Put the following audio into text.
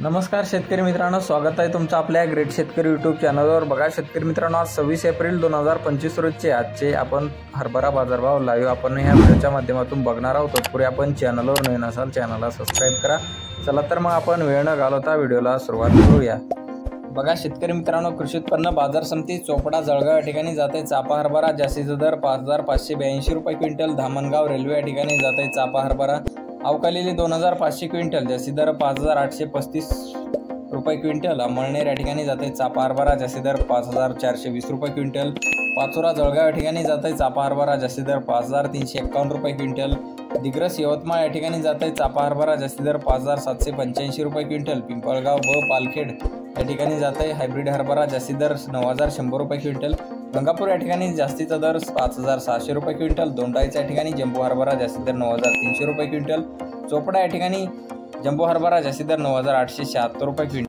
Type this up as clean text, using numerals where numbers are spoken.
नमस्कार शेतकरी मित्रांनो, स्वागत आहे तुमचं आपल्या ग्रेट शेतकरी यूट्यूब चॅनलवर। बघा शेतकरी मित्रांनो, आज 26 एप्रिल 2025 रोजचे आजचे आपण हरभरा बाजारभाव लाईव्ह आपण ह्या व्हिडिओच्या माध्यमातून बघणार आहोत। तत्पूर्वी आपण चॅनलवर नवीन असाल चॅनलला सबस्क्राइब करा। चला तर मग आपण वेळ न घालवता व्हिडिओला सुरुवात करूया। बघा शेतकरी मित्रांनो, कृषी उत्पन्न बाजार समिती चोपडा जळगाव या ठिकाणी जाते चापा हरभरा जास्तीचा दर 5582 रुपये क्विंटल। धामणगाव रेल्वे या ठिकाणी जाते चापा हरभरा अवकालेली 2500 क्विंटल, जास्ती दर 5835 रुपये क्विंटल। अमळनेर या ठिकाणी जाते चापा हरभरा जास्ती दर 5420 रुपये क्विंटल। पाचोरा जळगाव या ठिकाणी जाते चापा हरभरा जास्ती दर 5351 रुपये क्विंटल। दिग्रस यवतमाळ या ठिकाणी जाते चापा हरभरा जास्ती दर 5785 रुपये क्विंटल। पिंपळगाव व पालखेड या ठिकाणी जाते हायब्रिड हरभरा जास्ती दर 9100 रुपये क्विंटल। गंगापूर या ठिकाणी जास्तीचा दर 5600 रुपये क्विंटल। दोंडाईचा या ठिकाणी जंबो हरभरा जास्ती दर 9300 रुपये क्विंटल। चोपडा या ठिकाणी जंबो हरभरा जास्ती दर 9876 रुपये क्विंटल।